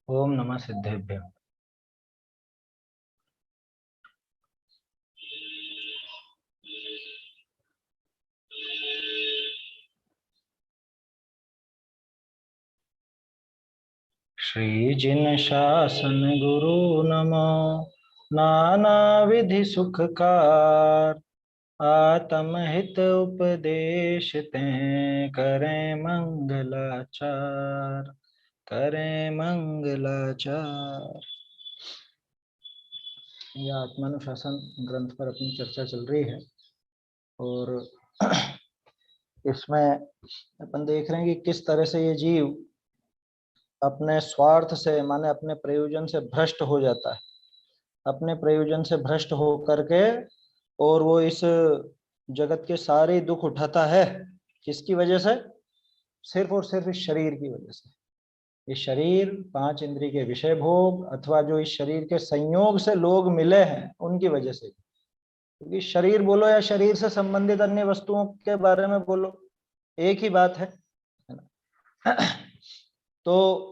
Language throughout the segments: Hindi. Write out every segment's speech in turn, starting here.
ओम नमः सिद्धेभ्य। श्री जिन शासन गुरु नमो, नाना विधि सुखकार। आत्महित उपदेश तें करें मंगलाचार, करें मंगलाचार। यह आत्मानुशासन ग्रंथ पर अपनी चर्चा चल रही है और इसमें अपन देख रहे हैं कि किस तरह से ये जीव अपने स्वार्थ से, माने अपने प्रयोजन से भ्रष्ट हो जाता है। अपने प्रयोजन से भ्रष्ट हो करके और वो इस जगत के सारे दुख उठाता है। किसकी वजह से? सिर्फ और सिर्फ इस शरीर की वजह से। इस शरीर, पांच इंद्रिय के विषय भोग, अथवा जो इस शरीर के संयोग से लोग मिले हैं उनकी वजह से। क्योंकि शरीर बोलो या शरीर से संबंधित अन्य वस्तुओं के बारे में बोलो, एक ही बात है ना? तो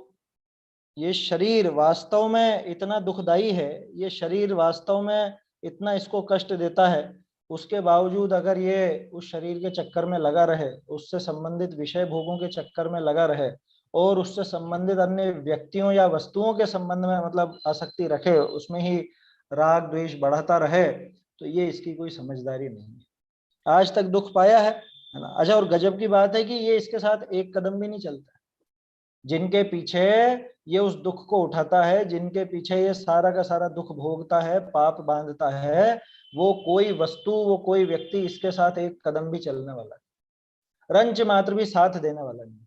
ये शरीर वास्तव में इतना दुखदाई है, ये शरीर वास्तव में इतना इसको कष्ट देता है, उसके बावजूद अगर ये उस शरीर के चक्कर में लगा रहे, उससे संबंधित विषय भोगों के चक्कर में लगा रहे और उससे संबंधित अन्य व्यक्तियों या वस्तुओं के संबंध में मतलब आसक्ति रखे, उसमें ही राग द्वेष बढ़ाता रहे, तो ये इसकी कोई समझदारी नहीं है। आज तक दुख पाया है ना? अच्छा, और गजब की बात है कि ये इसके साथ एक कदम भी नहीं चलता। जिनके पीछे ये उस दुख को उठाता है, जिनके पीछे ये सारा का सारा दुख भोगता है, पाप बांधता है, वो कोई वस्तु, वो कोई व्यक्ति इसके साथ एक कदम भी चलने वाला नहीं, रंच मात्र भी साथ देने वाला नहीं।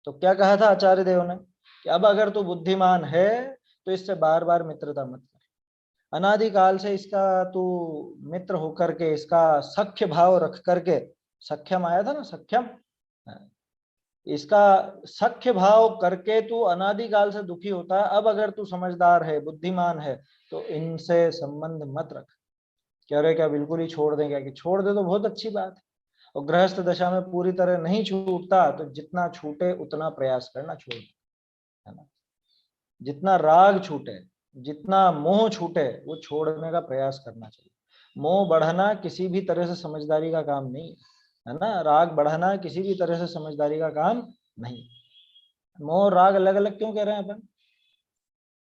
तो क्या कहा था आचार्य देव ने कि अब अगर तू बुद्धिमान है तो इससे बार बार मित्रता मत कर। अनादिकाल से इसका तू मित्र होकर के, इसका सख्य भाव रख करके, सख्यम आया था ना, सख्यम, इसका सख्य भाव करके तू अनादिकाल से दुखी होता है। अब अगर तू समझदार है, बुद्धिमान है, तो इनसे संबंध मत रख। कह रहे क्या बिल्कुल ही छोड़ दें? क्या कि छोड़ दे तो बहुत अच्छी बात है, और गृहस्थ दशा में पूरी तरह नहीं छूटता तो जितना छूटे उतना प्रयास करना, छोड़, है ना? जितना राग छूटे, जितना मोह छूटे, वो छोड़ने का प्रयास करना चाहिए। मोह बढ़ाना किसी भी तरह से समझदारी का काम नहीं है ना? राग बढ़ाना किसी भी तरह से समझदारी का काम नहीं। मोह और राग अलग अलग क्यों कह रहे हैं अपन?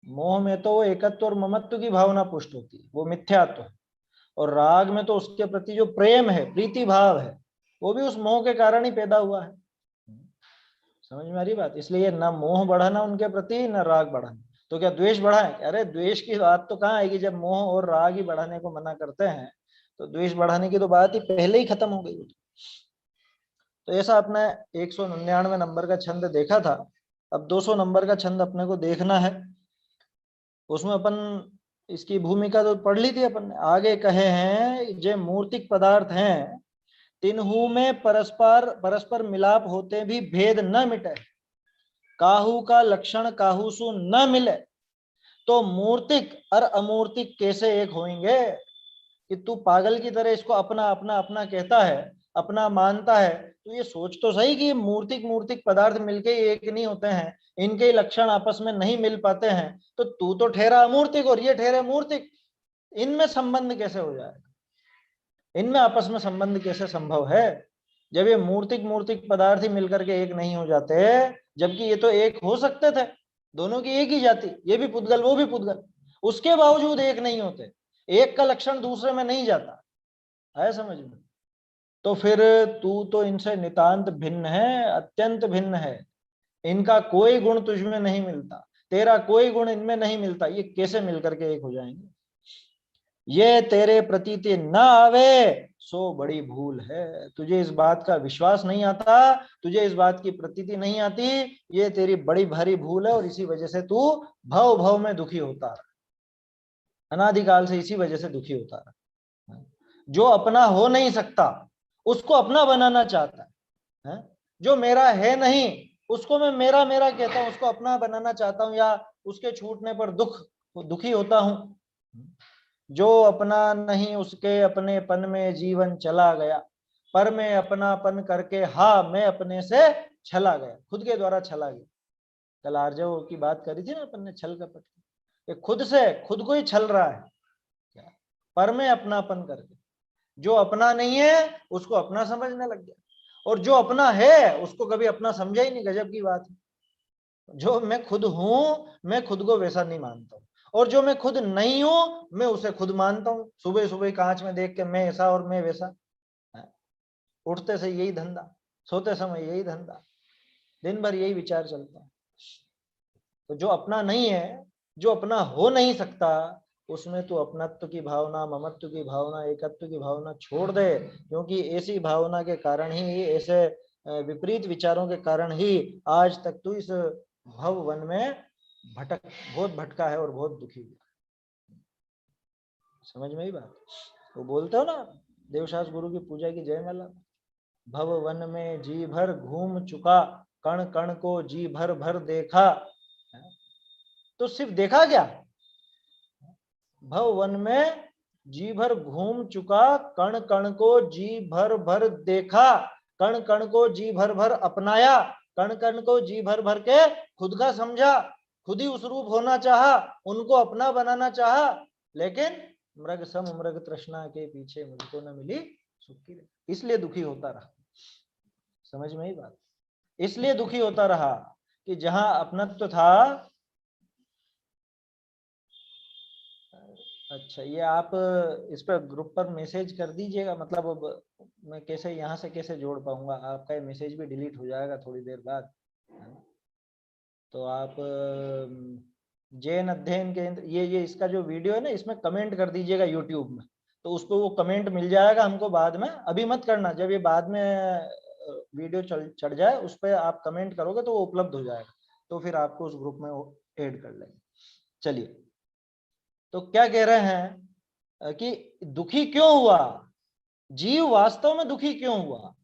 मोह में तो वो एकत्व और ममत्व की भावना पुष्ट होती है, वो मिथ्यात्व है। और राग में तो उसके प्रति जो प्रेम है, प्रीति भाव है, वो भी उस मोह के कारण ही पैदा हुआ है। समझ में आ रही बात? इसलिए न मोह बढ़ाना उनके प्रति, न राग बढ़ाना। तो क्या द्वेष बढ़ाए? अरे द्वेष की बात तो कहाँ आएगी जब मोह और राग ही बढ़ाने को मना करते हैं। तो द्वेष बढ़ाने की तो बात ही पहले ही खत्म हो गई। तो ऐसा अपने 199 नंबर का छंद देखा था। अब 200 नंबर का छंद अपने को देखना है। उसमें अपन इसकी भूमिका तो पढ़ ली थी अपन ने। आगे कहे हैं, जो मूर्तिक पदार्थ हैं तिन्हू में परस्पर परस्पर मिलाप होते भी भेद न मिटे, काहू का लक्षण काहू सु न मिले, तो मूर्तिक और अमूर्तिक कैसे एक होंगे? कि तू पागल की तरह इसको अपना अपना अपना कहता है, अपना मानता है। तो ये सोच तो सही कि मूर्तिक मूर्तिक पदार्थ मिलके एक नहीं होते हैं, इनके लक्षण आपस में नहीं मिल पाते हैं। तो तू तो ठहरा अमूर्तिक और ये ठहरे मूर्तिक, इनमें संबंध कैसे हो जाएगा? इनमें आपस में संबंध कैसे संभव है जब ये मूर्तिक मूर्तिक पदार्थ ही मिलकर के एक नहीं हो जाते? जबकि ये तो एक हो सकते थे, दोनों की एक ही जाति, ये भी पुद्गल वो भी पुद्गल, उसके बावजूद एक नहीं होते। एक का लक्षण दूसरे में नहीं जाता है, समझ में? तो फिर तू तो इनसे नितांत भिन्न है, अत्यंत भिन्न है। इनका कोई गुण तुझ में नहीं मिलता, तेरा कोई गुण इनमें नहीं मिलता, ये कैसे मिलकर के एक हो जाएंगे? ये तेरे प्रतीति न आवे सो बड़ी भूल है। तुझे इस बात का विश्वास नहीं आता, तुझे इस बात की प्रतीति नहीं आती, ये तेरी बड़ी भारी भूल है। और इसी वजह से तू भव भव में दुखी होता रहा, अनादिकाल से इसी वजह से दुखी होता रहा। जो अपना हो नहीं सकता उसको अपना बनाना चाहता है, जो मेरा है नहीं उसको मैं मेरा मेरा कहता हूं, उसको अपना बनाना चाहता हूं, या उसके छूटने पर दुखी होता हूं। जो अपना नहीं उसके अपनेपन में जीवन चला गया, पर मैं अपनापन करके, हाँ मैं अपने से छला गया, खुद के द्वारा छला गया। कल आर्जव की बात करी थी ना अपन ने, छल कपट की। ये खुद से खुद को ही छल रहा है क्या, पर में अपनापन करके। जो अपना नहीं है उसको अपना समझने लग गया, और जो अपना है उसको कभी अपना समझा ही नहीं। गजब की बात है। जो मैं खुद हूं मैं खुद को वैसा नहीं मानता हूं, और जो मैं खुद नहीं हूं मैं उसे खुद मानता हूं। सुबह सुबह कांच में देख के मैं ऐसा और मैं वैसा, उठते से यही धंधा, सोते समय यही धंधा, दिन भर यही विचार चलता है। तो जो अपना नहीं है, जो अपना हो नहीं सकता, उसमें तो अपनत्व की भावना, ममत्व की भावना, एकत्व की भावना छोड़ दे। क्योंकि ऐसी भावना के कारण ही, ऐसे विपरीत विचारों के कारण ही आज तक तू इस भव वन में बहुत भटका है और बहुत दुखी हुआ। समझ में ही बात? वो बोलते हो ना, देवशास गुरु की पूजा की जयमाला, भव वन में जी भर घूम चुका, कण कण को जी भर भर देखा। तो सिर्फ देखा क्या? भव वन में जी भर घूम चुका, कण कण को जी भर भर देखा, कण कण को जी भर भर अपनाया, कण कण को जी भर भर के खुद का समझा, खुद ही उस रूप होना चाहा, उनको अपना बनाना चाहा। लेकिन मृग सम मृग तृष्णा के पीछे मुझको न मिली सुखी, इसलिए दुखी होता रहा। समझ में ही बात? इसलिए दुखी होता रहा कि जहां अपनत्व था। अच्छा, ये आप इस पर ग्रुप पर मैसेज कर दीजिएगा। मतलब अब मैं कैसे यहाँ से कैसे जोड़ पाऊंगा? आपका ये मैसेज भी डिलीट हो जाएगा थोड़ी देर बाद। तो आप जैन अध्ययन केंद्र, ये इसका जो वीडियो है ना, इसमें कमेंट कर दीजिएगा यूट्यूब में, तो उसको वो कमेंट मिल जाएगा हमको बाद में। अभी मत करना, जब ये बाद में वीडियो चढ़ जाए उस पर आप कमेंट करोगे तो वो उपलब्ध हो जाएगा, तो फिर आपको उस ग्रुप में ऐड कर लेंगे। चलिए, तो क्या कह रहे हैं कि दुखी क्यों हुआ? जीव वास्तव में दुखी क्यों हुआ?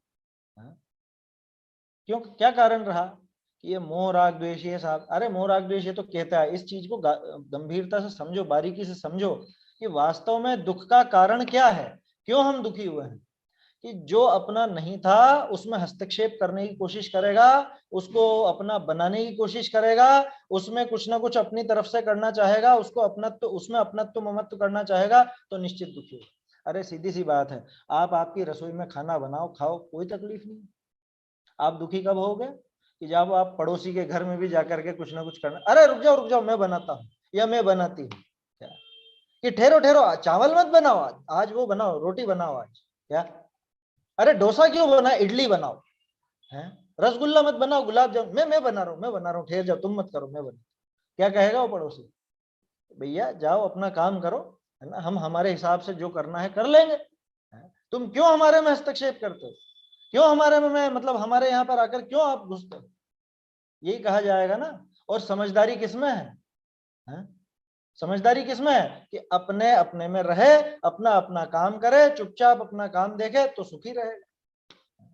क्यों, क्या कारण रहा कि ये मोह राग द्वेष ये साहब? अरे मोह राग द्वेष ये तो कहता है, इस चीज को गंभीरता से समझो, बारीकी से समझो कि वास्तव में दुख का कारण क्या है, क्यों हम दुखी हुए हैं। कि जो अपना नहीं था उसमें हस्तक्षेप करने की कोशिश करेगा, उसको अपना बनाने की कोशिश करेगा, उसमें कुछ ना कुछ अपनी तरफ से करना चाहेगा, उसको अपनत्व, उसमें अपनत्व ममत्व करना चाहेगा, तो निश्चित दुखी होगा। अरे सीधी सी बात है, आप आपकी रसोई में खाना बनाओ, खाओ, कोई तकलीफ नहीं। आप दुखी कब होगे? कि जब आप पड़ोसी के घर में भी जाकर के कुछ ना कुछ करना, अरे रुक जाओ मैं बनाता हूँ या मैं बनाती हूँ, क्या कि ठहरो ठहरो, चावल मत बनाओ, आज वो बनाओ, रोटी बनाओ आज, क्या अरे डोसा क्यों बना, इडली बनाओ, है रसगुल्ला मत बनाओ, गुलाब जामुन, मैं बना रहा हूँ, ठहर जाओ, तुम मत करो, मैं बना। क्या कहेगा वो पड़ोसी? भैया जाओ अपना काम करो, है ना, हम हमारे हिसाब से जो करना है कर लेंगे, तुम क्यों हमारे में हस्तक्षेप करते हो, क्यों हमारे में, मतलब हमारे यहाँ पर आकर क्यों आप घुसते हो? यही कहा जाएगा ना। और समझदारी किसमें है? समझदारी किसमें है? कि अपने अपने में रहे, अपना अपना काम करे, चुपचाप अपना काम देखे तो सुखी रहेगा।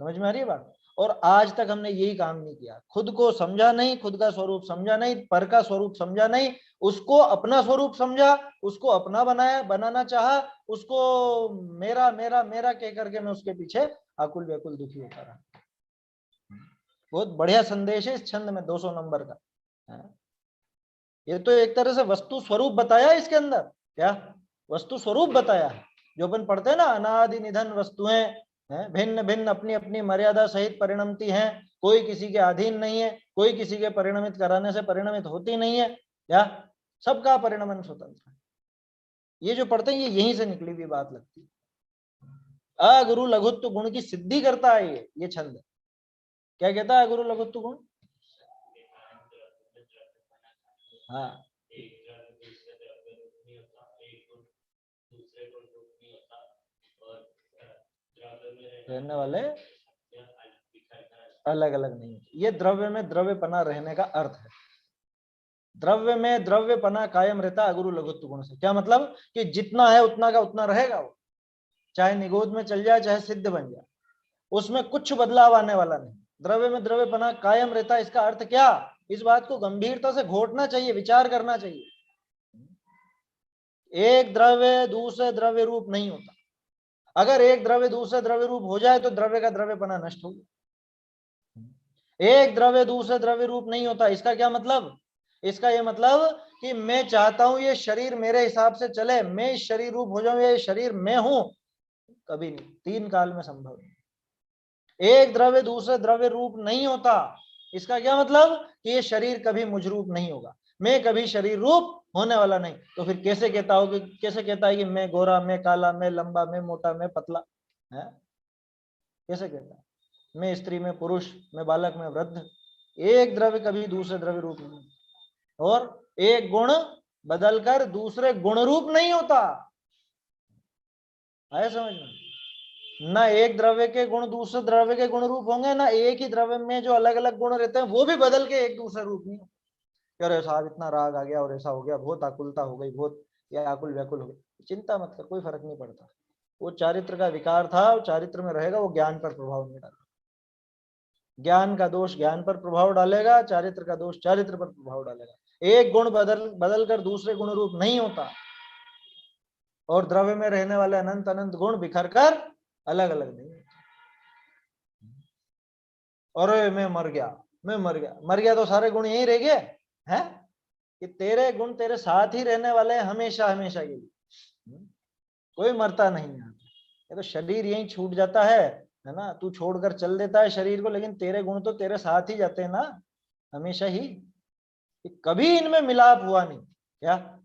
समझ में आ रही है बात? और आज तक हमने यही काम नहीं किया, खुद को समझा नहीं, खुद का स्वरूप समझा नहीं, पर का स्वरूप समझा नहीं, उसको अपना स्वरूप समझा, उसको अपना बनाया, बनाना चाहा, उसको मेरा मेरा मेरा कह करके मैं उसके पीछे आकुल व्याकुल दुखी होता रहा। बहुत बढ़िया संदेश है इस छंद में, 200 नंबर का। ये तो एक तरह से वस्तु स्वरूप बताया है इसके अंदर, क्या वस्तु स्वरूप बताया है। जो अपन पढ़ते हैं ना, अनादि निधन वस्तुएं भिन्न भिन्न अपनी अपनी मर्यादा सहित परिणमती हैं, कोई किसी के अधीन नहीं है, कोई किसी के परिणमित कराने से परिणमित होती नहीं है, या सबका परिणमन स्वतंत्र है। ये जो पढ़ते हैं ये यहीं से निकली हुई बात लगती है। अगुरु लघुत्व गुण की सिद्धि करता है ये छंद। क्या कहता है अगुरु लघुत्व गुण? हाँ, रहने वाले अलग अलग नहीं, ये द्रव्य में द्रव्यपना रहने का अर्थ है। द्रव्य में द्रव्यपना कायम रहता है अगुरु लघुत्व गुण से। क्या मतलब? कि जितना है उतना का उतना रहेगा वो, चाहे निगोद में चल जाए चाहे सिद्ध बन जाए, उसमें कुछ बदलाव आने वाला नहीं। द्रव्य में द्रव्यपना कायम रहता है, इसका अर्थ क्या? इस बात को गंभीरता से घोटना चाहिए, विचार करना चाहिए। एक द्रव्य दूसरे द्रव्य रूप नहीं होता। अगर एक द्रव्य दूसरे द्रव्य रूप हो जाए तो द्रव्य का द्रव्यपना नष्ट हो गया। एक द्रव्य दूसरे द्रव्य रूप नहीं होता। इसका क्या मतलब? इसका ये मतलब कि मैं चाहता हूं ये शरीर मेरे हिसाब से चले, मैं इस शरीर रूप हो जाऊं, ये शरीर मैं हूं, कभी नहीं, तीन काल में संभव नहीं। एक द्रव्य दूसरे द्रव्य रूप नहीं होता। इसका क्या मतलब? कि ये शरीर कभी मुझ रूप नहीं होगा, मैं कभी शरीर रूप होने वाला नहीं। तो फिर कैसे कहता हो कि, कैसे कहता है कि मैं गोरा, मैं काला, मैं लंबा, मैं मोटा, मैं पतला है? कैसे कहता है? मैं स्त्री, मैं पुरुष, मैं बालक, मैं वृद्ध। एक द्रव्य कभी दूसरे द्रव्य रूप नहीं, और एक गुण बदलकर दूसरे गुण रूप नहीं होता। आया समझ में? ना एक द्रव्य के गुण दूसरे द्रव्य के गुण रूप होंगे, ना एक ही द्रव्य में जो अलग अलग गुण रहते हैं वो भी बदल के एक दूसरे रूप नहीं होते। अरे साहब इतना राग आ गया और ऐसा हो गया, बहुत आकुलता हो गई, बहुत या आकुल व्याकुल हो गई, चिंता मत कर, कोई फर्क नहीं पड़ता। वो चारित्र का विकार था, वो चारित्र में रहेगा, वो ज्ञान पर प्रभाव नहीं डालेगा। ज्ञान का दोष ज्ञान पर प्रभाव डालेगा, चारित्र का दोष चारित्र पर प्रभाव डालेगा। एक गुण बदल बदल कर दूसरे गुण रूप नहीं होता, और द्रव्य में रहने वाले अनंत अनंत गुण बिखर कर अलग अलग नहीं होते। अरे मैं मर गया, मैं मर गया, मर गया तो सारे गुण यही रह गए हैं? कि तेरे गुण तेरे साथ ही रहने वाले हैं हमेशा हमेशा के लिए। कोई मरता नहीं है। ये तो शरीर यही छूट जाता है ना, तू छोड़कर चल देता है शरीर को, लेकिन तेरे गुण तो तेरे साथ ही जाते हैं ना हमेशा ही। कभी इनमें मिलाप हुआ नहीं क्या?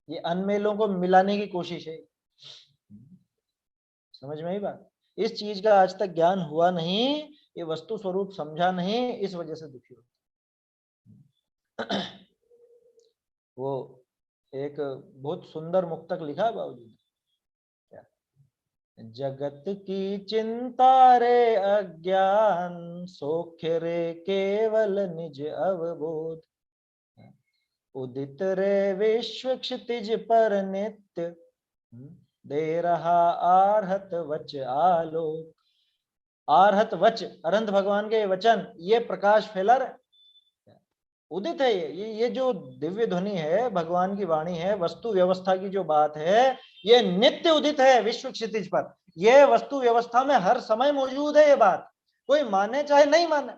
ये अनमेलों को मिलाने की कोशिश है। समझ में ही बात? इस चीज का आज तक ज्ञान हुआ नहीं, ये वस्तु स्वरूप समझा नहीं, इस वजह से दुखी होता। वो एक बहुत सुंदर मुक्तक लिखा बाबूजी ने, क्या? जगत की चिंता रे अज्ञान, सौख्य रे केवल निज अवबोध, उदित रे विश्व क्षितिज पर नित्य, दे रहा आरहत वच आलोक। आरहत वच, अनंत भगवान के वचन, ये प्रकाश फैला रहे, उदित है। ये जो दिव्य ध्वनि है, भगवान की वाणी है, वस्तु व्यवस्था की जो बात है, ये नित्य उदित है विश्व क्षितिज पर। ये वस्तु व्यवस्था में हर समय मौजूद है। ये बात कोई माने चाहे नहीं माने,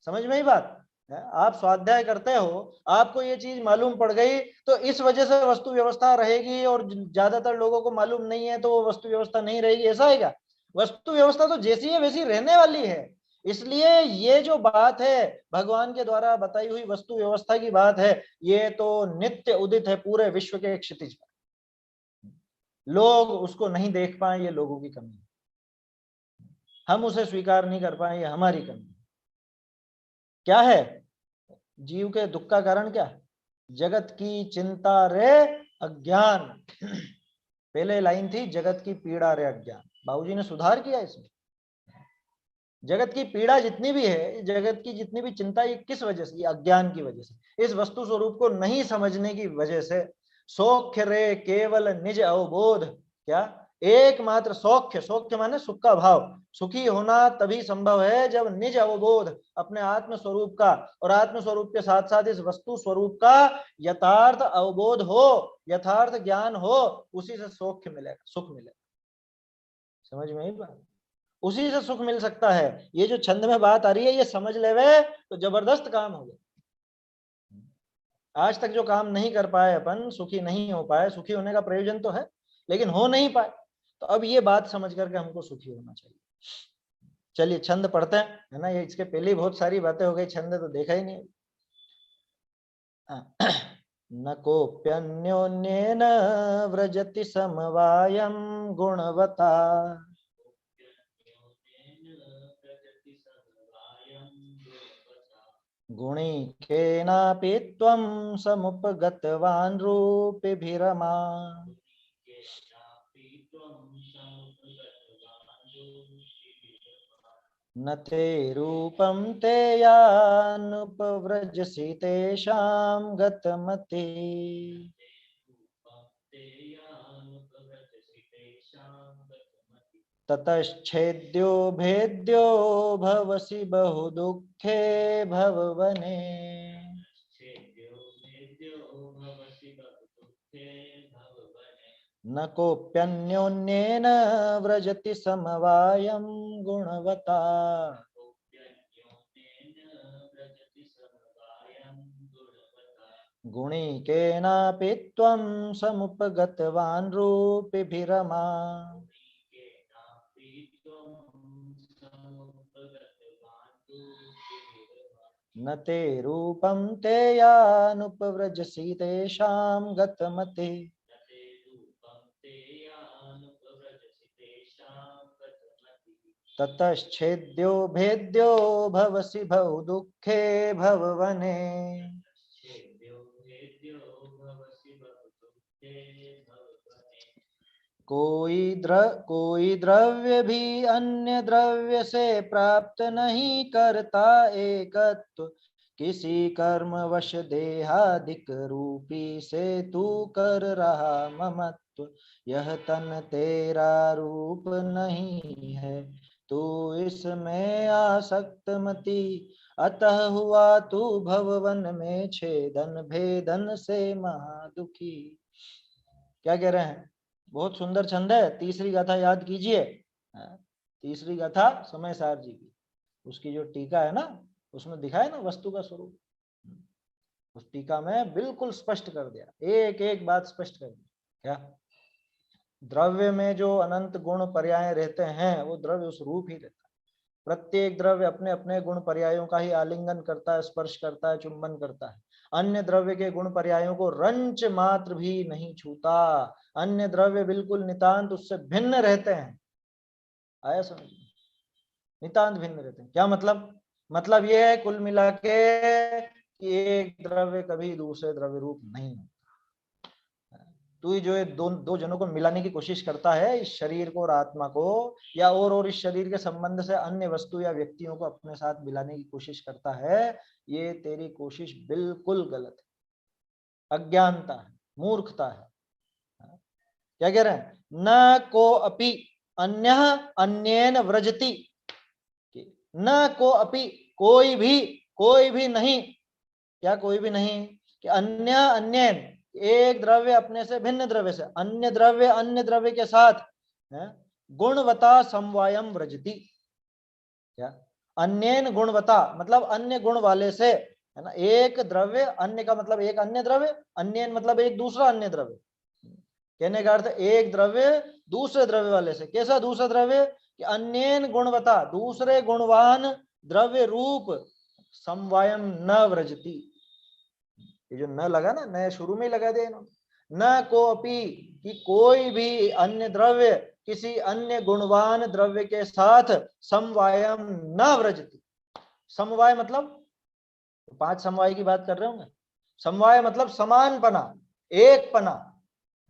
समझ में ही बात है? आप स्वाध्याय करते हो, आपको ये चीज मालूम पड़ गई, तो इस वजह से वस्तु व्यवस्था रहेगी, और ज्यादातर लोगों को मालूम नहीं है तो वो वस्तु व्यवस्था नहीं रहेगी, ऐसा है क्या? वस्तु व्यवस्था तो जैसी है वैसी रहने वाली है। इसलिए ये जो बात है भगवान के द्वारा बताई हुई वस्तु व्यवस्था की बात है, ये तो नित्य उदित है पूरे विश्व के क्षितिज पर। लोग उसको नहीं देख पाए, ये लोगों की कमी है। हम उसे स्वीकार नहीं कर पाए, ये हमारी कमी है। क्या है जीव के दुख का कारण? क्या? जगत की चिंता रे अज्ञान। पहले लाइन थी जगत की पीड़ा रे अज्ञान, बाबूजी ने सुधार किया इसमें। जगत की पीड़ा जितनी भी है, जगत की जितनी भी चिंता, ये किस वजह से? ये अज्ञान की वजह से, इस वस्तु स्वरूप को नहीं समझने की वजह से। सौख्य रे केवल निज अवबोध, क्या? एकमात्र सौख्य, सौख्य माने सुख का भाव, सुखी होना तभी संभव है जब निज अवबोध, अपने आत्म स्वरूप का, और आत्म स्वरूप के साथ साथ इस वस्तु स्वरूप का यथार्थ अवबोध हो, यथार्थ ज्ञान हो, उसी से सौख्य मिलेगा, सुख मिलेगा। समझ में ही बात? उसी से सुख मिल सकता है। ये जो छंद में बात आ रही है, ये समझ लेवे तो जबरदस्त काम हो गया। आज तक जो काम नहीं कर पाए अपन, सुखी नहीं हो पाए, सुखी होने का प्रयोजन तो है लेकिन हो नहीं पाए, तो अब ये बात समझ करके हमको सुखी होना चाहिए। चलिए छंद पढ़ते हैं, है ना? ये इसके पहले ही बहुत सारी बातें हो गई, छंद तो देखा ही नहीं। न कोप्यन्योन्येन व्रजति समवायं गुणवता, गुणी केनापि त्वं समुपगतवान् रूपिभिरमा। न ते रूपं ते यानुपव्रजसि तेषां गतमति। ततश्छेद्यो भेद्यो भवसि बहुदुःखे भववने। न कोप्यन्योन्येन व्रजति समवायं गुणवता, गुणी केनापि त्वं समुपगतवान् रूपिभिरमा। न ते रूपं ते यानुपव्रजसि तेषां गतमते। ततश्छेद्यो भेद्यो भवसि बहु दुःखे भववने। कोई द्रव्य भी अन्य द्रव्य से प्राप्त नहीं करता एकत्व, किसी कर्म वश देहादिक रूपी से तू कर रहा ममत्व। यह तन तेरा रूप नहीं है, तू इसमें आसक्त मति, अतः हुआ तू भववन में छेदन भेदन से महादुखी। क्या कह रहे हैं? बहुत सुंदर छंद है। तीसरी गाथा याद कीजिए। तीसरी गाथा समय सार जी की, उसकी जो टीका है ना, उसमें दिखा है ना वस्तु का स्वरूप। उस टीका में बिल्कुल स्पष्ट कर दिया, एक एक बात स्पष्ट कर दी। क्या द्रव्य में जो अनंत गुण पर्याय रहते हैं, वो द्रव्य उस रूप ही रहता है। प्रत्येक द्रव्य अपने अपने गुण पर्यायों का ही आलिंगन करता है, स्पर्श करता है, चुंबन करता है। अन्य द्रव्य के गुण पर्यायों को रंच मात्र भी नहीं छूता। अन्य द्रव्य बिल्कुल नितांत उससे भिन्न रहते हैं। आया समझ? नितांत भिन्न रहते हैं। क्या मतलब ये है कुल मिला के कि एक द्रव्य कभी दूसरे द्रव्य रूप नहीं होता। तू जो है दो जनों को मिलाने की कोशिश करता है, इस शरीर को और आत्मा को, या और इस शरीर के संबंध से अन्य वस्तु या व्यक्तियों को अपने साथ मिलाने की कोशिश करता है, ये तेरी कोशिश बिल्कुल गलत है, अज्ञानता है, मूर्खता है। क्या कह रहे हैं? न को अपि अन्य अन्येन व्रजति, न को अपि कोई भी नहीं। क्या कोई भी नहीं? कि अन्य अन्येन, एक द्रव्य अपने से भिन्न द्रव्य से, अन्य द्रव्य के साथ गुणवता समवायम व्रजति। क्या अन्येन गुणवता मतलब अन्य गुण वाले से, है ना। एक द्रव्य, अन्य का मतलब एक अन्य द्रव्य, अन्येन मतलब एक दूसरा अन्य द्रव्य। कहने का अर्थ एक द्रव्य दूसरे द्रव्य वाले से। कैसा दूसरा द्रव्य? कि अन्येन गुणवता, दूसरे गुणवान द्रव्य रूप समवायम न व्रजति। ये जो न लगा ना, नए शुरू में ही लगा दिया इन्होंने। न को अपि, कि कोई भी अन्य द्रव्य किसी अन्य गुणवान द्रव्य के साथ समवायम न व्रजति। समवाय मतलब 5 समवाय की बात कर रहे होंगे। समवाय मतलब समानपना, एक पना,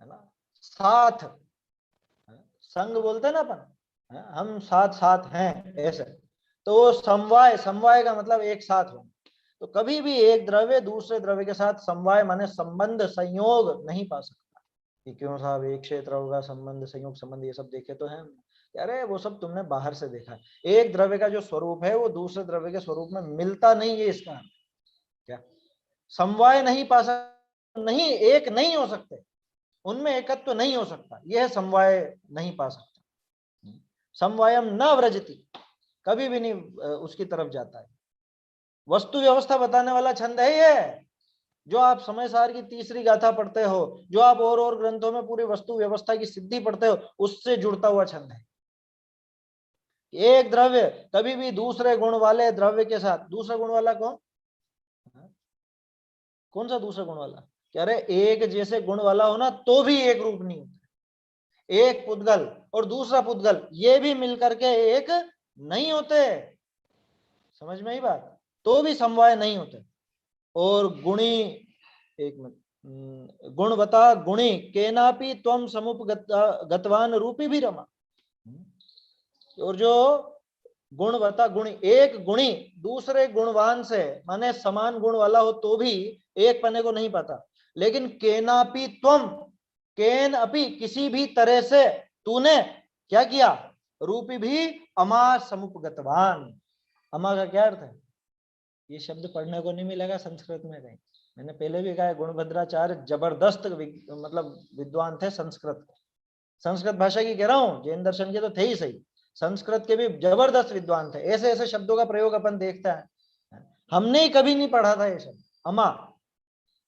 है ना, साथ। संग बोलते हैं ना अपन, हम साथ साथ हैं, ऐसे। तो समवाय का मतलब एक साथ हो। तो कभी भी एक द्रव्य दूसरे द्रव्य के साथ समवाय माने संबंध, संयोग नहीं पा सकता। कि क्यों साहब, एक क्षेत्र होगा, संबंध, संयोग, संबंध ये सब देखे तो हैं। अरे वो सब तुमने बाहर से देखा है। एक द्रव्य का जो स्वरूप है वो दूसरे द्रव्य के स्वरूप में मिलता नहीं है, इसका क्या समवाय नहीं पा सकते, नहीं, एक नहीं हो सकते, उनमें एकत्व तो नहीं हो सकता। यह समवाय नहीं पा सकता। समवायम न व्रजति, कभी भी नहीं उसकी तरफ जाता है। वस्तु व्यवस्था बताने वाला छंद है ये, जो आप समय सार की तीसरी गाथा पढ़ते हो, जो आप और ग्रंथों में पूरी वस्तु व्यवस्था की सिद्धि पढ़ते हो, उससे जुड़ता हुआ छंद है। एक द्रव्य कभी भी दूसरे गुण वाले द्रव्य के साथ, दूसरा गुण वाला कौन सा दूसरा गुण वाला? कह रहे एक जैसे गुण वाला हो ना तो भी एक रूप नहीं होता। एक पुद्गल और दूसरा पुद्गल ये भी मिलकर के एक नहीं होते। समझ में आई बात? तो भी समवाय नहीं होते। और गुणी, एक मिनट, गुणवता गुणी केनापि त्वम समुपगतवान रूपी भी रमा। और जो गुणवता गुणी, एक गुणी दूसरे गुणवान से माने समान गुण वाला हो तो भी एक पने को नहीं पाता। लेकिन केनापि त्वम, केन अपि किसी भी तरह से तूने क्या किया? रूपी भी अमा समुपगतवान। अमा का क्या अर्थ है? ये शब्द पढ़ने को नहीं मिलेगा संस्कृत में कहीं। मैंने पहले भी कहा है, गुणभद्राचार्य जबरदस्त मतलब विद्वान थे संस्कृत। संस्कृत भाषा की कह रहा हूँ, जैन दर्शन के तो थे ही सही, संस्कृत के भी जबरदस्त विद्वान थे। ऐसे ऐसे शब्दों का प्रयोग अपन देखते हैं, हमने ही कभी नहीं पढ़ा था ये शब्द अमा।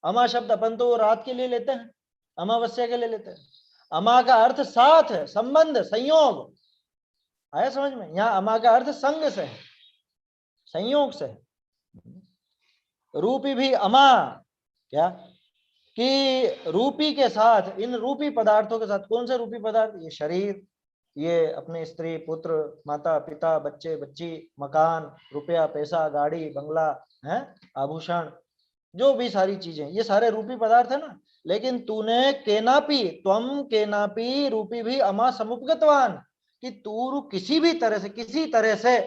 अमा शब्द अपन तो रात के लिए लेते हैं, अमावस्या के लिए लेते हैं। अमा का अर्थ साथ है, संबंध, संयोग, आया समझ में? यहाँ अमा का अर्थ संग से है, संयोग से है। रूपी भी अमा, क्या कि रूपी के साथ, इन रूपी पदार्थों के साथ। कौन से रूपी पदार्थ? ये शरीर, ये अपने स्त्री पुत्र माता पिता बच्चे बच्ची, मकान, रुपया पैसा, गाड़ी बंगला है, आभूषण, जो भी सारी चीजें, ये सारे रूपी पदार्थ है ना। लेकिन तूने केनापि, त्वम केनापि रूपी भी अमा समुपगतवान, कि तू किसी भी तरह से, किसी तरह से,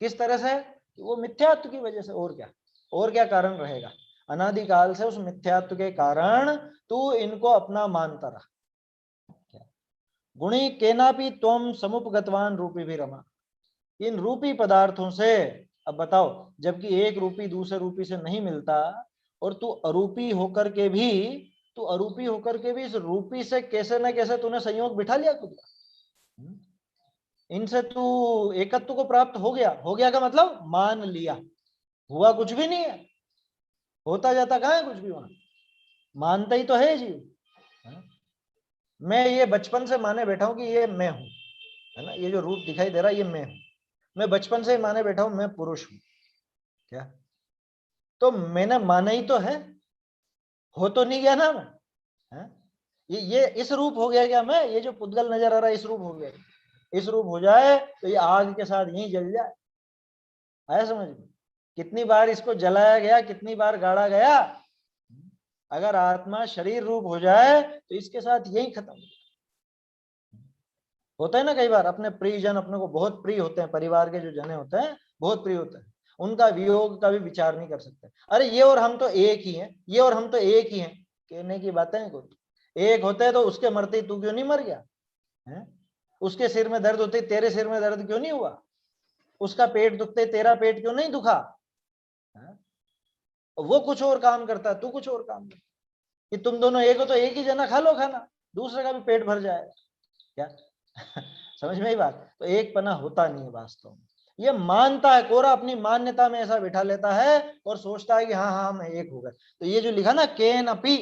किस तरह से? वो मिथ्यात्व की वजह से। और क्या कारण रहेगा? अनादिकाल से उस मिथ्यात्व के कारण तू इनको अपना मानता रहा। गुणी केनापि त्वम समुपगतवान रूपी भी रमा, इन रूपी पदार्थों से। अब बताओ, जबकि एक रूपी दूसरे रूपी से नहीं मिलता, और तू अरूपी होकर के भी, इस रूपी से कैसे न कैसे तूने संयोग बिठा लिया खुद का। इनसे तू एकत्व को प्राप्त हो गया का मतलब मान लिया। हुआ कुछ भी नहीं है, होता जाता कहाँ है कुछ भी वहां, मानता ही तो है जीव। मैं ये बचपन से माने बैठा हूं कि ये मैं हूं, है ना, ये जो रूप दिखाई दे रहा है ये मैं हूं। मैं बचपन से ही माने बैठा हूं मैं पुरुष हूं, क्या? तो मैंने माना ही तो है, हो तो नहीं गया ना मैं, है? ये इस रूप हो गया क्या मैं? ये जो पुद्गल नजर आ रहा है इस रूप हो गया। इस रूप हो जाए तो ये आग के साथ यहीं जल जाए। आया समझ में? कितनी बार इसको जलाया गया, कितनी बार गाड़ा गया। अगर आत्मा शरीर रूप हो जाए तो इसके साथ यही खत्म। होता है ना, कई बार अपने प्रियजन अपने को बहुत प्रिय होते हैं, परिवार के जो जने होते हैं बहुत प्रिय होते हैं, उनका वियोग का भी विचार नहीं कर सकते। अरे ये और हम तो एक ही हैं, ये और हम तो एक ही हैं, कहने की बातें हैं। कोई एक होते हैं तो उसके मरते तू क्यों नहीं मर गया है? उसके सिर में दर्द होते तेरे सिर में दर्द क्यों नहीं हुआ? उसका पेट दुखते तेरा पेट क्यों नहीं दुखा है? वो कुछ और काम करता है, तू कुछ और काम करता, कि तुम दोनों एक हो तो एक ही जना खा लो खाना, दूसरे का भी पेट भर जाएगा, क्या? समझ में ही बात? तो एक पना होता नहीं है वास्तव में। ये मानता है, कोरा अपनी मान्यता में ऐसा बिठा लेता है और सोचता है कि हाँ हाँ हम एक हो गए। तो ये जो लिखा ना केन अपी,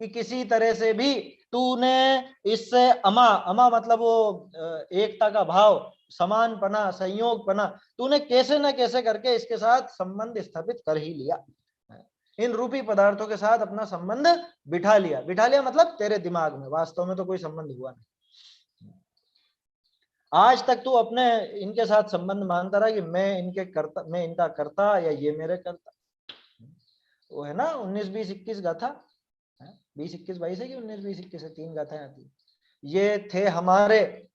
कि किसी तरह से भी तूने इससे अमा, अमा मतलब वो एकता का भाव, समान पना, संयोग पना, तूने कैसे ना कैसे करके इसके साथ संबंध स्थापित कर ही लिया। इन रूपी पदार्थों के साथ अपना संबंध बिठा लिया मतलब तेरे दिमाग में, वास्तव में तो कोई संबंध हुआ नहीं। आज तक तू अपने इनके साथ संबंध मानता रहा कि मैं इनका करता या ये मेरे करता। वो है ना 19-20-21 गाथा, 20-21-22 है कि 19-20-21 है, 3 गाथाएं आती है। ये थे हमारे,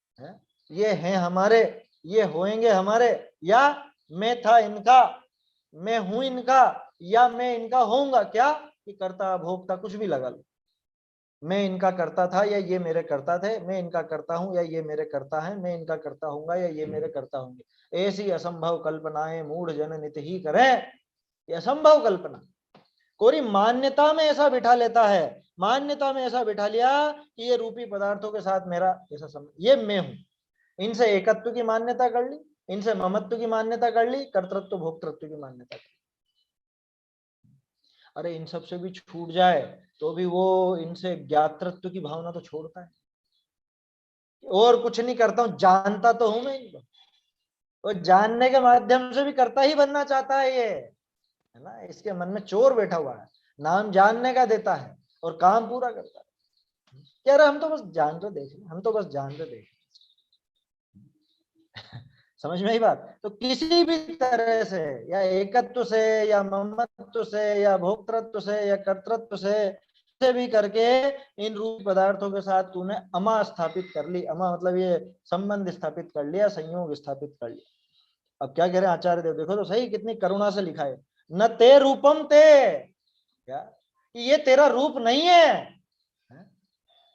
ये हैं हमारे, ये होएंगे हमारे, या मैं था इनका, मैं हूं इनका, या मैं इनका होऊंगा। क्या कि कर्ता भोक्ता कुछ भी लगा लो, मैं इनका करता था या ये मेरे करता थे, मैं इनका करता हूं या ये मेरे करता है, मैं इनका करता हूंगा या ये मेरे करता होंगे। ऐसी असंभव कल्पनाएं मूढ़ जन नित ही करें। ये असंभव कल्पना कोई मान्यता में ऐसा बिठा लेता है, मान्यता में ऐसा बिठा लिया कि ये रूपी पदार्थों के साथ मेरा ऐसा संबंध, ये मैं हूं। इनसे एकत्व की मान्यता कर ली, इनसे ममत्व की मान्यता कर ली, कर्तृत्व भोक्तृत्व की मान्यता कर ली। अरे इन सब से भी छूट जाए तो भी वो इनसे ज्ञातृत्व की भावना तो छोड़ता है, और कुछ नहीं करता हूं, जानता तो हूं मैं इनको, और जानने के माध्यम से भी करता ही बनना चाहता है ये, है ना। इसके मन में चोर बैठा हुआ है, नाम जानने का देता है और काम पूरा करता है। कह रहा हम तो बस जान तो देख, हम तो बस जान तो देख। समझ में ही बात? तो किसी भी तरह से, या एकत्व से या ममत्व से या भोक्तृत्व से या कर्तृत्व से भी करके इन रूप पदार्थों के साथ तूने अमा स्थापित कर ली। अमा मतलब ये संबंध स्थापित कर लिया, संयोग स्थापित कर लिया। अब क्या कह रहे हैं आचार्य देव, देखो तो सही कितनी करुणा से लिखा है, न ते रूपम ते, क्या कि ये तेरा रूप नहीं है,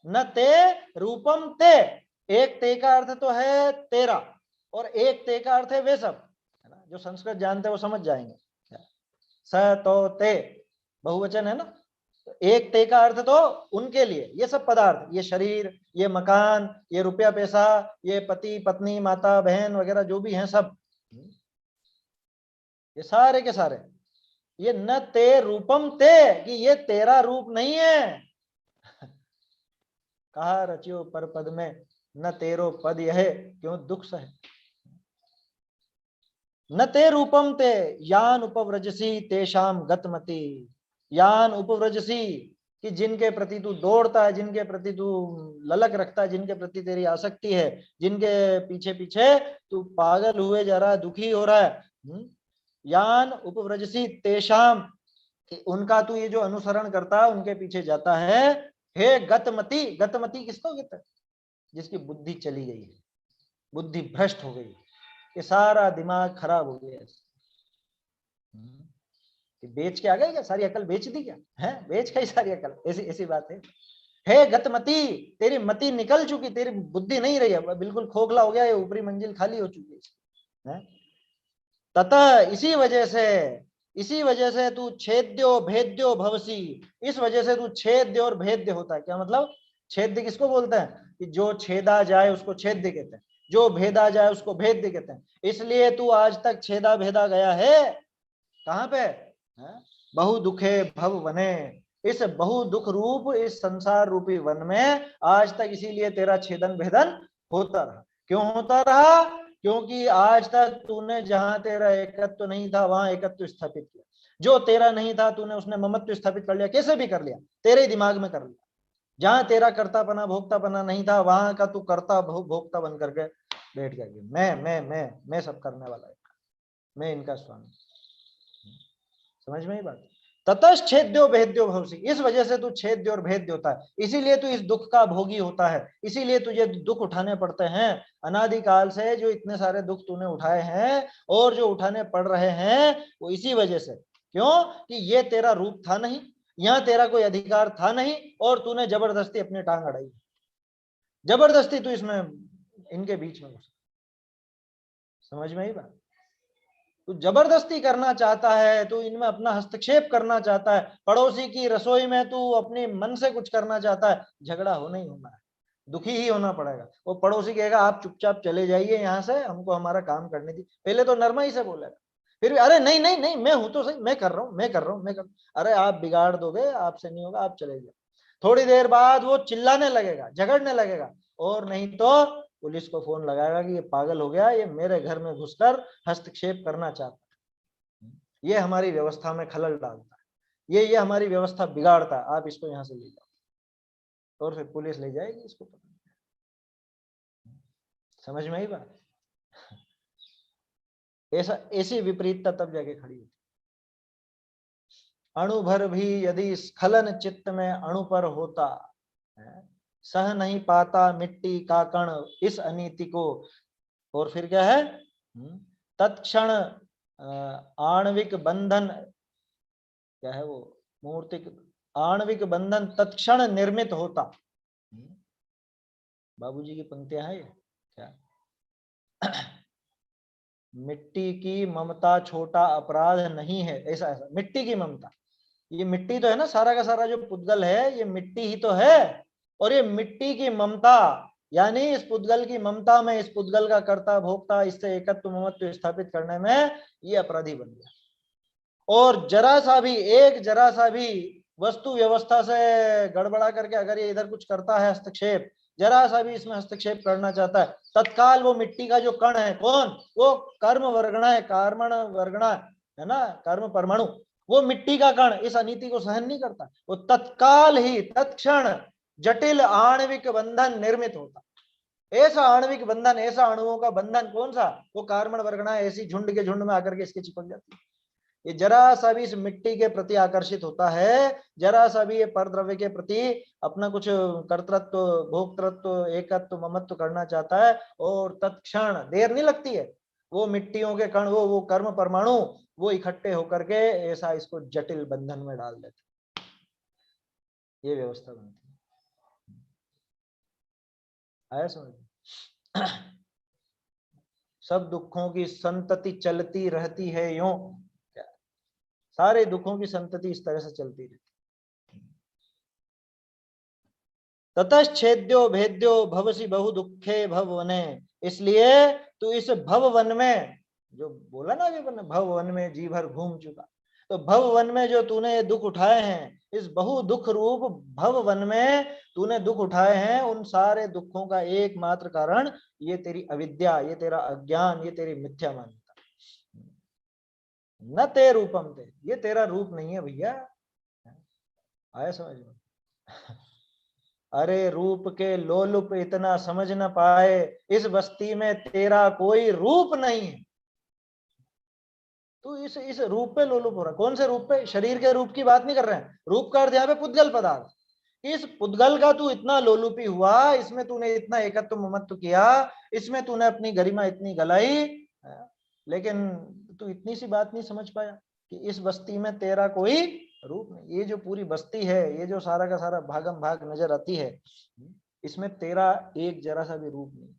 न ते रूपम ते। एक ते का अर्थ तो है तेरा, और एक ते का अर्थ है वे सब, है ना। जो संस्कृत जानते हैं वो समझ जाएंगे, स तो ते बहुवचन है ना। तो एक ते का अर्थ तो उनके लिए, ये सब पदार्थ, ये शरीर, ये मकान, ये रुपया पैसा, ये पति पत्नी माता बहन वगैरह जो भी हैं सब, ये सारे के सारे, ये न ते रूपम ते, कि ये तेरा रूप नहीं है। कहा रचियो पर पद में, न तेरो पद यह क्यों दुख सहे। न ते रूपम ते यान उपव्रजसी तेषाम गतमति। यान उपव्रजसी, कि जिनके प्रति तू दौड़ता है, जिनके प्रति तू ललक रखता है, जिनके प्रति तेरी आसक्ति है, जिनके पीछे पीछे तू पागल हुए जा रहा है, दुखी हो रहा है। यान उपव्रजसी तेषाम, उनका तू ये जो अनुसरण करता है, उनके पीछे जाता है। हे गतमति, गतमति किसको कहते हैं? जिसकी बुद्धि चली गई है, बुद्धि भ्रष्ट हो गई, ये सारा दिमाग खराब हो गया। बेच के आ गए क्या? सारी अकल बेच दी क्या? है बेच गई सारी अकल, ऐसी ऐसी बात है। हे गतमति, तेरी मति निकल चुकी, तेरी बुद्धि नहीं रही है, बिल्कुल खोखला हो गया, ये ऊपरी मंजिल खाली हो चुकी है। ततः इसी वजह से तू छेद्यो भेद्यो भवसी, इस वजह से तू छेद्य और भेद्य होता है। क्या मतलब? छेद्य किसको बोलते हैं? कि जो छेदा जाए उसको छेद्य कहते हैं, जो भेदा जाए उसको भेद्य कहते हैं। इसलिए तू आज तक छेदा भेदा गया है। कहां पे? बहु दुखे भव वने, इस बहु दुख रूप इस संसार रूपी वन में आज तक इसीलिए तेरा छेदन भेदन होता रहा। क्यों होता रहा? क्योंकि आज तक तूने जहां तेरा एकत्व नहीं था वहां एकत्व स्थापित किया, जो तेरा नहीं था तूने उसने ममत्व स्थापित कर लिया, कैसे भी कर लिया, तेरे दिमाग में कर लिया। जहां तेरा कर्तापना भोक्तापना नहीं था वहां का तू कर्ता भोक्ता बन करके बैठ गया। मैं सब करने वाला है, मैं इनका स्वामी। समझ में ही बात? ततश्छेद्यो भेद्यो भवसी, इस वजह से तू छेद्य और भेद्य होता है, इसीलिए तू इस दुख का भोगी होता है, इसीलिए तुझे दुख उठाने पड़ते हैं। अनादिकाल से जो इतने सारे दुख तूने उठाए हैं और जो उठाने पड़ रहे हैं वो इसी वजह से। क्यों? कि ये तेरा रूप था नहीं, यहाँ तेरा कोई अधिकार था नहीं, और तूने जबरदस्ती अपनी टांग अड़ाई, जबरदस्ती तू इसमें इनके बीच में। समझ में ही बात? तू जबरदस्ती करना चाहता है, तू इनमें अपना हस्तक्षेप करना चाहता है, पड़ोसी की रसोई में तू अपने मन से कुछ करना चाहता है, झगड़ा हो नहीं होना है, दुखी ही होना पड़ेगा। वो पड़ोसी कहेगा आप चुपचाप चले जाइए यहाँ से, हमको हमारा काम करने दी, पहले तो नरमाई से बोलेगा, फिर भी अरे नहीं नहीं नहीं मैं हूं तो सही, मैं कर रहा हूँ मैं कर रहा हूँ मैं कर, अरे आप बिगाड़ दोगे, आपसे नहीं होगा, आप चले जाओ। थोड़ी देर बाद वो चिल्लाने लगेगा, झगड़ने लगेगा, और नहीं तो पुलिस को फोन लगाएगा कि ये पागल हो गया, ये मेरे घर में घुसकर हस्तक्षेप करना चाहता है, ये हमारी व्यवस्था में खलल डालता है, ये हमारी व्यवस्था बिगाड़ता है, आप इसको यहाँ से ले जाओ। और फिर पुलिस ले जाएगी इसको। समझ में आई बात? ऐसा ऐसी विपरीतता तब जाके खड़ी होती। अणु भर भी यदि स्खलन चित्त में अणु पर होता, सह नहीं पाता मिट्टी का कण इस अनीति को। और फिर क्या है? तत्क्षण आणविक बंधन, क्या है वो, मूर्तिक आणविक बंधन तत्क्षण निर्मित होता। बाबूजी की पंक्तियां हैं ये क्या? मिट्टी की ममता छोटा अपराध नहीं है, ऐसा ऐसा मिट्टी की ममता, ये मिट्टी तो है ना, सारा का सारा जो पुद्गल है ये मिट्टी ही तो है, और ये मिट्टी की ममता, यानी इस पुद्गल की ममता में, इस पुद्गल का कर्ता भोक्ता, इससे एकत्व ममत्व स्थापित करने में ये अपराधी बन गया। और जरा सा भी, एक जरा सा भी वस्तु व्यवस्था से गड़बड़ा करके अगर ये इधर कुछ करता है हस्तक्षेप, जरा सा भी इसमें हस्तक्षेप करना चाहता है, तत्काल वो मिट्टी का जो कण है, कौन? वो कर्म वर्गणा है, कार्मण वर्गणा है ना, कर्म परमाणु, वो मिट्टी का कण इस अनीति को सहन नहीं करता, वो तत्काल ही तत्क्षण जटिल आणविक बंधन निर्मित होता। ऐसा आणविक बंधन, ऐसा अणुओं का बंधन, कौन सा? वो कार्मण वर्गणा ऐसी झुंड के झुंड में आकर के इसके चिपक जाती है। ये जरा सा भी इस मिट्टी के प्रति आकर्षित होता है, जरा सा भी ये परद्रव्य के प्रति अपना कुछ कर्तृत्व भोक्तृत्व एकत्व ममत्व करना चाहता है, और तत्क्षण, देर नहीं लगती है, वो मिट्टियों के कण, वो कर्म परमाणु, वो इकट्ठे होकर के ऐसा इसको जटिल बंधन में डाल देते। ये व्यवस्था बनती है। आया समझ? सब दुखों की संतति चलती रहती है यूं, सारे दुखों की संतति इस तरह से चलती रहती। ततश्छेद्यो भेद्यो भवसी बहु दुखे भववने, इसलिए तू इस भववन में, जो बोला ना अभी भववन में जी भर घूम चुका, तो भव वन में जो तूने ये दुख उठाए हैं, इस बहु दुख रूप भव वन में तूने दुख उठाए हैं, उन सारे दुखों का एकमात्र कारण ये तेरी अविद्या, ये तेरा अज्ञान, ये तेरी मिथ्या मान्यता। न ते रूपम ते, ये तेरा रूप नहीं है भैया। आया समझ में? अरे रूप के लोलुप इतना समझ न पाए, इस बस्ती में तेरा कोई रूप नहीं है। तो इस रूप पे लोलुप हो रहा है। कौन से रूप पे? शरीर के रूप की बात नहीं कर रहे हैं। रूप का अर्थ यहाँ पे पुद्गल पदार्थ। इस पुद्गल का तू इतना लोलुपी हुआ, इसमें तूने इतना एकत्व ममत्व किया, इसमें तूने अपनी गरिमा इतनी गलाई, लेकिन तू इतनी सी बात नहीं समझ पाया कि इस बस्ती में तेरा कोई रूप नहीं। ये जो पूरी बस्ती है, ये जो सारा का सारा भागम भाग नजर आती है, इसमें तेरा एक जरा सा भी रूप नहीं,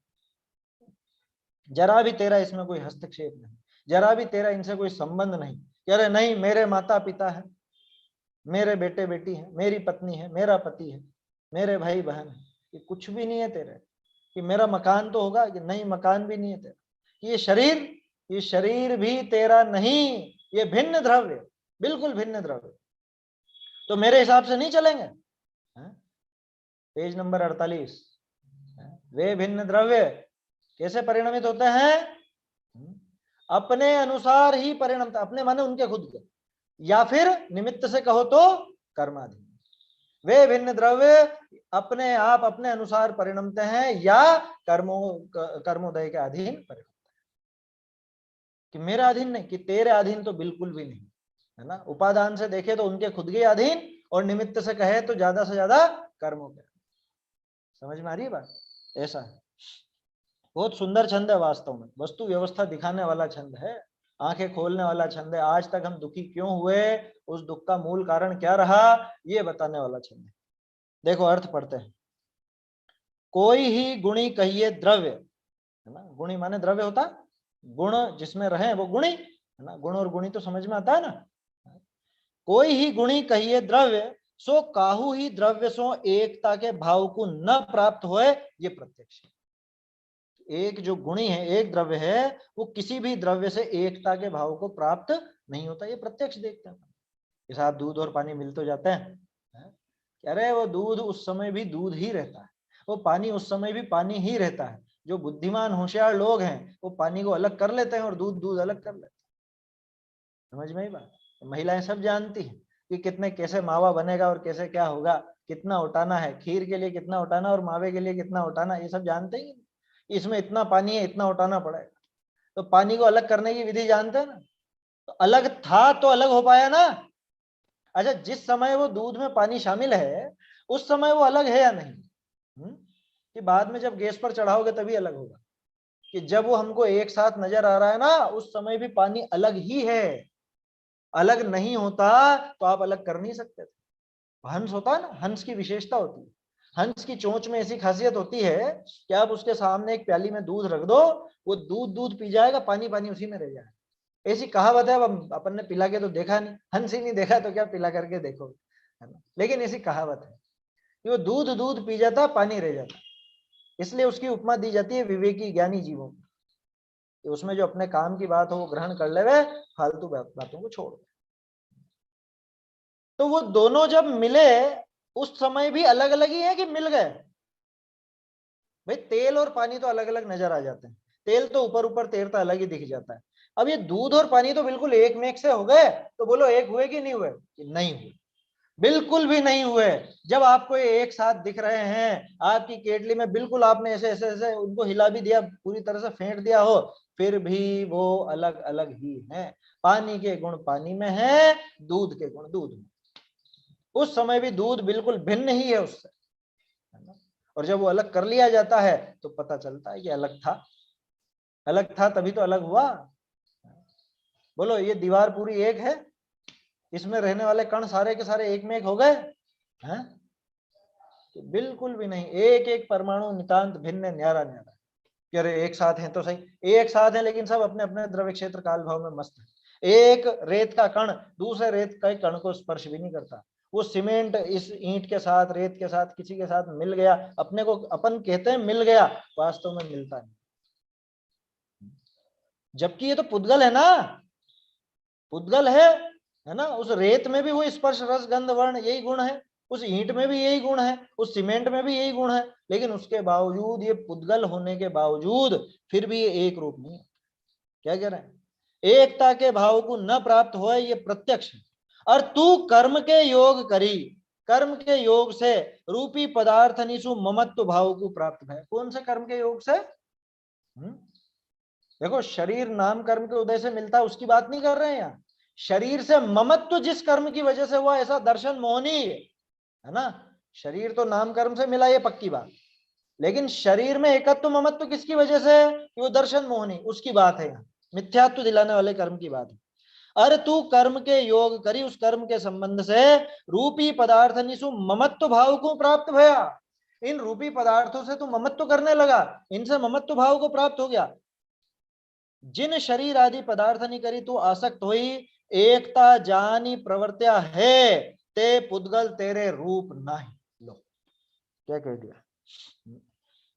जरा भी तेरा इसमें कोई हस्तक्षेप नहीं, जरा भी तेरा इनसे कोई संबंध नहीं। अरे नहीं, मेरे माता पिता है, मेरे बेटे बेटी है, मेरी पत्नी है, मेरा पति है, मेरे भाई बहन है, ये कुछ भी नहीं है तेरे। कि मेरा मकान तो होगा कि नहीं, मकान भी नहीं है तेरा। ये शरीर भी तेरा नहीं, ये भिन्न द्रव्य, बिल्कुल भिन्न द्रव्य। तो मेरे हिसाब से नहीं चलेंगे। पेज नंबर 48, वे भिन्न द्रव्य कैसे परिणमित होते हैं? अपने अनुसार ही परिणमता, अपने माने उनके खुद के, या फिर निमित्त से कहो तो कर्माधीन। वे भिन्न द्रव्य अपने आप अपने अनुसार परिणमते हैं या कर्मोदय के अधीन परिणमते हैं। कि मेरे अधीन नहीं, कि तेरे अधीन तो बिल्कुल भी नहीं है ना। उपादान से देखे तो उनके खुद के अधीन, और निमित्त से कहे तो ज्यादा से ज्यादा कर्मों के। समझ में आ रही है बात? ऐसा है। बहुत सुंदर छंद है वास्तव में, वस्तु व्यवस्था दिखाने वाला छंद है, आंखें खोलने वाला छंद है। आज तक हम दुखी क्यों हुए, उस दुख का मूल कारण क्या रहा, ये बताने वाला छंद है। देखो अर्थ पढ़ते हैं। कोई ही गुणी कहिए द्रव्य, है ना। गुणी माने द्रव्य होता, गुण जिसमें रहे वो गुणी, है ना। गुण और गुणी तो समझ में आता है ना। कोई ही गुणी कहिए द्रव्य, सो काहू ही द्रव्य सो एकता के भाव को न प्राप्त होए, ये प्रत्यक्ष है। एक जो गुणी है, एक द्रव्य है, वो किसी भी द्रव्य से एकता के भाव को प्राप्त नहीं होता, ये प्रत्यक्ष देखते हैं। जैसे आप दूध और पानी मिल तो जाते हैं, अरे वो दूध उस समय भी दूध ही रहता है, वो पानी उस समय भी पानी ही रहता है। जो बुद्धिमान होशियार लोग हैं वो पानी को अलग कर लेते हैं और दूध दूध अलग कर लेते हैं। समझ में ही बात? महिलाएं सब जानती हैं कि कितने कैसे मावा बनेगा और कैसे क्या होगा, कितना उठाना है, खीर के लिए कितना उठाना और मावे के लिए कितना उठाना, ये सब जानते ही। इसमें इतना पानी है, इतना उठाना पड़ेगा। तो पानी को अलग करने की विधि जानते हैं ना। तो अलग था तो अलग हो पाया ना। अच्छा, जिस समय वो दूध में पानी शामिल है उस समय वो अलग है या नहीं? कि बाद में जब गैस पर चढ़ाओगे तभी अलग होगा। कि जब वो हमको एक साथ नजर आ रहा है ना, उस समय भी पानी अलग ही है। अलग नहीं होता तो आप अलग कर नहीं सकते थे। हंस होता है ना, हंस की विशेषता होती है, हंस की चोंच में ऐसी खासियत होती है कि आप उसके सामने एक प्याली में दूध रख दो, वो दूध दूध पी जाएगा, पानी पानी उसी में रह जाएगा। ऐसी कहावत है। अब अपन ने पिला के तो देखा नहीं, हंस ही नहीं देखा तो क्या पिला करके देखोगे, है ना। लेकिन ऐसी कहावत है कि वो दूध दूध पी जाता, पानी रह जाता। इसलिए उसकी उपमा दी जाती है विवेकी ज्ञानी जीवों की। उसमें जो अपने काम की बात हो वो ग्रहण कर ले, फालतू बातों को छोड़ दे। तो वो दोनों जब मिले उस समय भी अलग अलग ही है कि मिल गए? भाई तेल और पानी तो अलग अलग नजर आ जाते हैं, तेल तो ऊपर ऊपर तैरता अलग ही दिख जाता है। अब ये दूध और पानी तो बिल्कुल एक मेघ से हो गए, तो बोलो एक हुए कि नहीं हुए? नहीं हुए, बिल्कुल भी नहीं हुए। जब आपको ये एक साथ दिख रहे हैं आपकी केटली में, बिल्कुल आपने ऐसे ऐसे ऐसे उनको हिला भी दिया, पूरी तरह से फेंट दिया हो, फिर भी वो अलग अलग ही है। पानी के गुण पानी में है, दूध के गुण दूध में। उस समय भी दूध बिल्कुल भिन्न ही है उससे, और जब वो अलग कर लिया जाता है तो पता चलता है कि अलग था। अलग था तभी तो अलग हुआ। बोलो ये दीवार पूरी एक है, इसमें रहने वाले कण सारे के सारे एक में एक हो गए हैं? तो बिल्कुल भी नहीं। एक एक परमाणु नितांत भिन्न, न्यारा न्यारा। अरे एक साथ हैं तो सही, एक साथ हैं लेकिन सब अपने अपने द्रव्य क्षेत्र काल भाव में मस्त है। एक रेत का कण दूसरे रेत के कण को स्पर्श भी नहीं करता। वो सीमेंट इस ईंट के साथ, रेत के साथ, किसी के साथ मिल गया, अपने को अपन कहते हैं मिल गया, वास्तव में मिलता नहीं। जबकि ये तो पुद्गल है ना, पुद्गल है, है ना। उस रेत में भी वो स्पर्श रस गंध वर्ण यही गुण है, उस ईंट में भी यही गुण है, उस सीमेंट में भी यही गुण है, लेकिन उसके बावजूद, ये पुद्गल होने के बावजूद फिर भी ये एक रूप नहीं है। क्या कह रहे हैं? एकता के भाव को न प्राप्त हो, ये प्रत्यक्ष है। और तू कर्म के योग करी, कर्म के योग से रूपी पदार्थ निशु ममत्व भाव को प्राप्त है। कौन से कर्म के योग से? देखो, शरीर नाम कर्म के उदय से मिलता है उसकी बात नहीं कर रहे हैं यहाँ। शरीर से ममत्व जिस कर्म की वजह से हुआ, ऐसा दर्शन मोहनी है ना। शरीर तो नाम कर्म से मिला, ये पक्की बात, लेकिन शरीर में एकत्व ममत्व किसकी वजह से? वो दर्शन मोहनी, उसकी बात है यहाँ, मिथ्यात्व दिलाने वाले कर्म की बात है। अरे तू कर्म के योग करी, उस कर्म के संबंध से रूपी पदार्थ निशु ममत्व भाव को प्राप्त भया। इन रूपी पदार्थों से तू ममत्व करने लगा, इनसे ममत्व भाव को प्राप्त हो गया। जिन शरीर आदि पदार्थ नहीं करी तू आसक्त हुई, एकता जानी प्रवर्त्या है, ते पुद्गल तेरे रूप नहीं। लो क्या कह दिया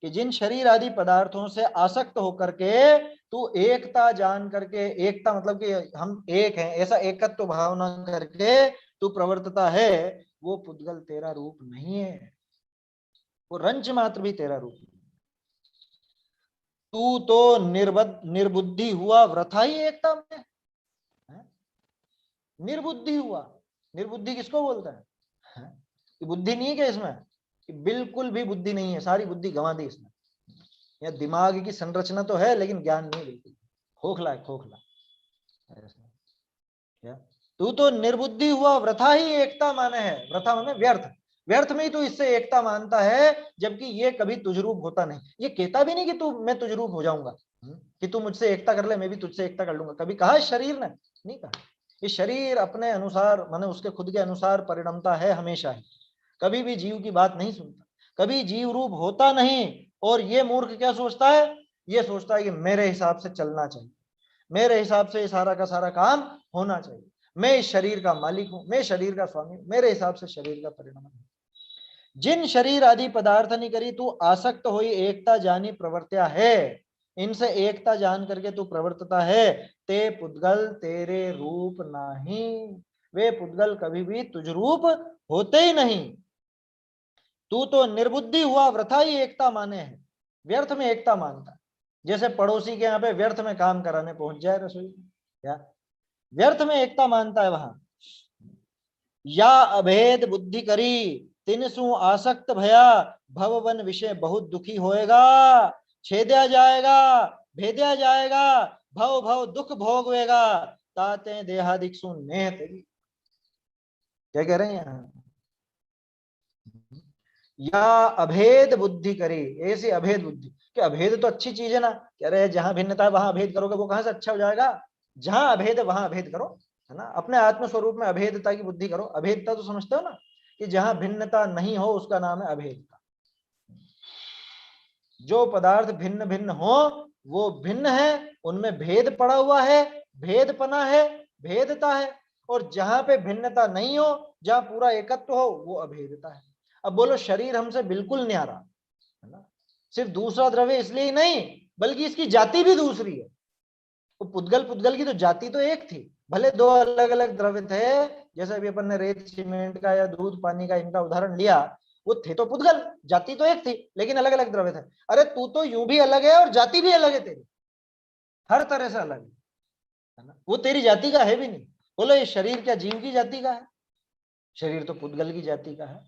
कि जिन शरीर आदि पदार्थों से आसक्त होकर के तू एकता जान करके, एकता मतलब कि हम एक हैं ऐसा एकत्व भावना करके तू प्रवर्तता है, वो पुद्गल तेरा रूप नहीं है, वो रंच मात्र भी तेरा रूप नहीं। तू तो निर्बुद्धि हुआ वृथा ही एकता में। निर्बुद्धि हुआ, निर्बुद्धि किसको बोलता है? बुद्धि नहीं है क्या इसमें? बिल्कुल भी बुद्धि नहीं है, सारी बुद्धि गंवा दी इसने। या दिमाग की संरचना तो है लेकिन ज्ञान नहीं, बिल्कुल खोखला है, खोखला। तू तो निर्बुद्धि हुआ वृथा ही एकता माने है। वृथा माने व्यर्थ, व्यर्थ में ही तू इससे एकता मानता है, जबकि ये कभी तुझरूप होता नहीं। ये कहता भी नहीं कि तू मैं तुझरूप हो जाऊंगा, कि तू मुझसे एकता कर ले मैं भी तुझसे एकता कर लूंगा। कभी कहा शरीर ने? नहीं कहा। ये शरीर अपने अनुसार माने उसके खुद के अनुसार परिणमता है हमेशा ही, कभी भी जीव की बात नहीं सुनता, कभी जीव रूप होता नहीं। और ये मूर्ख क्या सोचता है? ये सोचता है कि मेरे हिसाब से चलना चाहिए, मेरे हिसाब से सारा का सारा काम होना चाहिए, मैं इस शरीर का मालिक हूं, मैं शरीर का स्वामी, मेरे हिसाब से शरीर का परिणाम है। जिन शरीर आदि पदार्थ नहीं करी तू आसक्त हुई, एकता जानी प्रवर्त्या है, इनसे एकता जान करके तू प्रवर्तता है, ते पुद्गल तेरे रूप नहीं, वे पुद्गल कभी भी तुझ रूप होते ही नहीं। तू तो निर्बुद्धि हुआ वृथा ही एकता माने है, व्यर्थ में एकता मानता है। जैसे पड़ोसी के यहाँ पे व्यर्थ में काम कराने पहुंच जाए रसोई में, क्या व्यर्थ में एकता मानता है वहां। या अभेद बुद्धि करी तिनसु आसक्त भया, भववन विषय बहुत दुखी होएगा, छेदया जाएगा, भेदया जाएगा, भव भव दुख भोगवेगा, ताते देहादिक सु नेह तेरी। क्या कह रहे हैं यहाँ? या अभेद बुद्धि करी, ऐसी अभेद बुद्धि कि अभेद तो अच्छी चीज है ना, कह रहे हैं जहां भिन्नता है वहां अभेद करोगे, वो कहां से अच्छा हो जाएगा? जहां अभेद है वहां अभेद करो, है ना। अपने आत्म स्वरूप में अभेदता की बुद्धि करो। अभेदता तो समझते हो ना, कि जहां भिन्नता नहीं हो उसका नाम है अभेदता। जो पदार्थ भिन्न भिन्न हो वो भिन्न है, उनमें भेद पड़ा हुआ है, भेदपना है, भेदता है। और जहां पे भिन्नता नहीं हो, जहां पूरा एकत्व हो, वो अभेदता है। अब बोलो शरीर हमसे बिल्कुल न्यारा है ना, सिर्फ दूसरा द्रव्य इसलिए ही नहीं, बल्कि इसकी जाति भी दूसरी है। तो पुद्गल की तो जाति तो एक थी, भले दो अलग अलग द्रव्य थे, जैसे अभी अपन ने रेत सीमेंट का या दूध पानी का इनका उदाहरण लिया, वो थे तो पुद्गल, जाति तो एक थी लेकिन अलग अलग द्रव्य थे। अरे तू तो यूं भी अलग है और जाति भी अलग है तेरी, हर तरह से अलग है ना। वो तेरी जाति का है भी नहीं। बोलो ये शरीर क्या जीव की जाति का है? शरीर तो पुद्गल की जाति का है,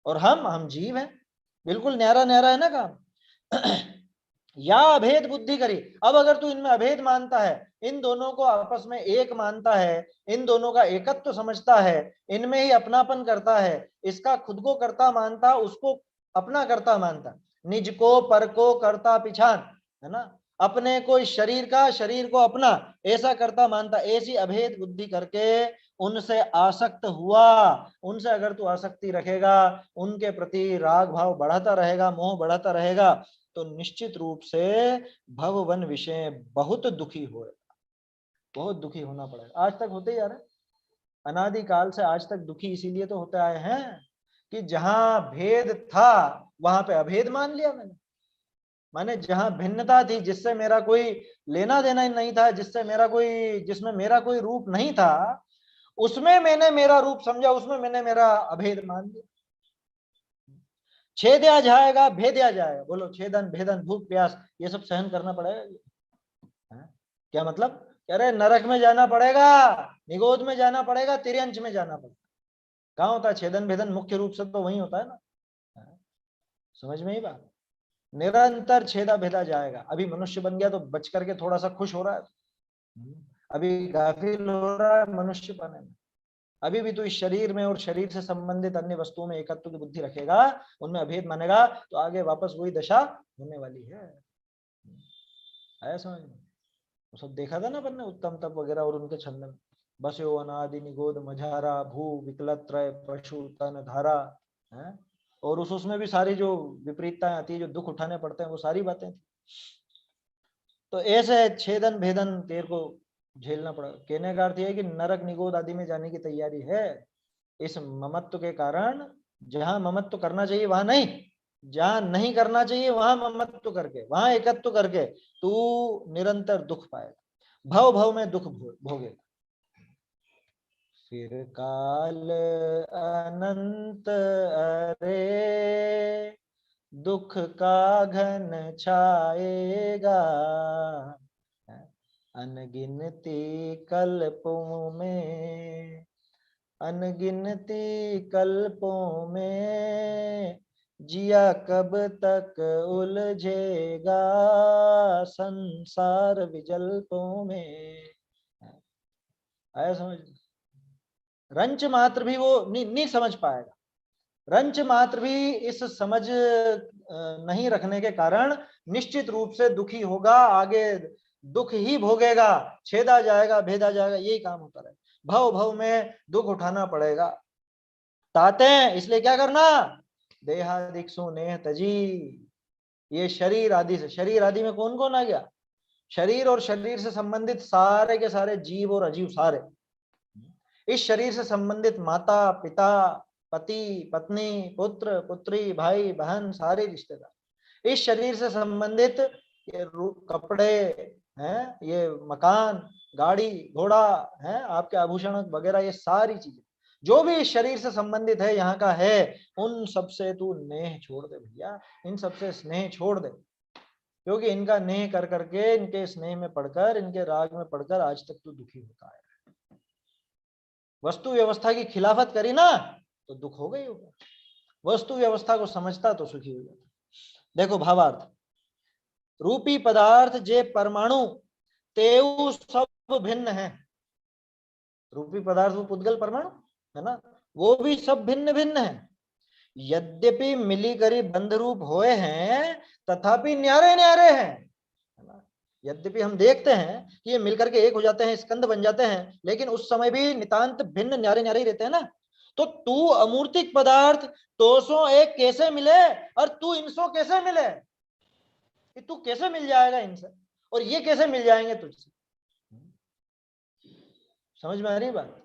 और हम जीव हैं। बिल्कुल न्यारा न्यारा है ना काम। या अभेद बुद्धि करी। अब अगर तू इनमें अभेद मानता है, इन दोनों को आपस में एक मानता है, इन दोनों का एकत्व समझता है, इनमें ही अपनापन करता है, इसका खुद को कर्ता मानता, उसको अपना कर्ता मानता, निज को पर को कर्ता पिछान, है ना, अपने को इस शरीर का, शरीर को अपना, ऐसा कर्ता मानता। ऐसी अभेद बुद्धि करके उनसे आसक्त हुआ, उनसे अगर तू आसक्ति रखेगा, उनके प्रति राग भाव बढ़ाता रहेगा, मोह बढ़ाता रहेगा, तो निश्चित रूप से भववन विषय बहुत दुखी होएगा, बहुत दुखी होना पड़ेगा। आज तक होते ही आ रहे, अनादिकाल से आज तक दुखी इसीलिए तो होते आए हैं कि जहां भेद था वहां पे अभेद मान लिया मैंने। माने जहां भिन्नता थी, जिससे मेरा कोई लेना देना नहीं था, जिसमें मेरा कोई रूप नहीं था, उसमें मैंने मेरा रूप समझा, उसमें मैंने मेरा अभेद मान लिया। छेदा जाएगा, भेदा जाएगा। बोलो, छेदन भेदन भूख प्यास ये सब सहन करना पड़ेगा। क्या मतलब? कह रहे नरक में जाना पड़ेगा, निगोद में जाना पड़ेगा, तिर्यंच में जाना पड़ेगा। कहाँ होता है छेदन भेदन? मुख्य रूप से तो वही होता है ना। समझ में ही बात? निरंतर छेदा भेदा जाएगा। अभी मनुष्य बन गया तो बच करके थोड़ा सा खुश हो रहा है, अभी गाफिल हो रहा है मनुष्य बने में। अभी भी तो इस शरीर में और शरीर से संबंधित अन्य वस्तुओं में एकत्व की बुद्धि रखेगा, उनमें अभेद मानेगा, तो आगे वापस वही दशा होने वाली है। आया समझ में? वो सब देखा था ना अपन ने, उत्तम तप वगैरह और उनके छंद में। बस यो अनादि निगोद मझारा भू विकलत्रय पशु तन धारा है। और उसमें भी सारी जो विपरीतताएं आती है, जो दुख उठाने पड़ते हैं, वो सारी बातें थी। तो ऐसे छेदन भेदन तेरे को झेलना पड़ा। कहने का अर्थ यह है कि नरक निगोद आदि में जाने की तैयारी है इस ममत्व के कारण। जहां ममत्व करना चाहिए वहां नहीं, जहां नहीं करना चाहिए वहां ममत्व करके, वहां एकत्व करके तू निरंतर दुख पाएगा, भव भव में दुख भोगेगा। फिर काल अनंत अरे दुख का घन छाएगा, अनगिनती कल्पों में, अनगिनती कल्पों में जिया कब तक उलझेगा संसार विजल्पों में। आया समझ? रंच मात्र भी वो नहीं समझ पाएगा। रंच मात्र भी इस समझ नहीं रखने के कारण निश्चित रूप से दुखी होगा, आगे दुख ही भोगेगा, छेदा जाएगा, भेदा जाएगा, यही काम होता रहे। भव भव में दुख उठाना पड़ेगा। ताते इसलिए क्या करना? देहादिक्षु नेह तजी। ये शरीर आदि से, शरीर आदि में कौन कौन आ गया? शरीर और शरीर से संबंधित सारे के सारे जीव और अजीव सारे। इस शरीर से संबंधित माता पिता, पति पत्नी, पुत्र पुत्री, भाई बहन, सारे रिश्तेदार। इस शरीर से संबंधित ये कपड़े हैं, ये मकान, गाड़ी घोड़ा है, आपके आभूषण वगैरह, ये सारी चीजें जो भी इस शरीर से संबंधित है, यहाँ का है, उन सबसे तू नेह छोड़ दे भैया, इन सबसे स्नेह छोड़ दे। क्योंकि इनका नेह कर करके, इनके स्नेह में पढ़कर, इनके राग में पढ़कर आज तक तू दुखी होता है। वस्तु व्यवस्था की खिलाफत करी ना तो दुख हो गई होगा, वस्तु व्यवस्था को समझता तो सुखी हो जाता। देखो भावार्थ, रूपी पदार्थ जे परमाणु तेऊ सब भिन्न है। रूपी पदार्थ वो पुद्गल परमाणु है ना, वो भी सब भिन्न भिन्न है। यद्यपि मिली करी बंध रूप होए हैं, तथापि न्यारे न्यारे हैं। यद्यपि हम देखते हैं कि ये मिलकर के एक हो जाते हैं, स्कंद बन जाते हैं, लेकिन उस समय भी नितांत भिन्न न्यारे न्यारे ही रहते हैं ना। तो तू अमूर्तिक पदार्थ तो सो एक कैसे मिले और तू इनसो कैसे मिले? कि तू कैसे मिल जाएगा इनसे और ये कैसे मिल जाएंगे तुझसे? समझ में आ रही बात?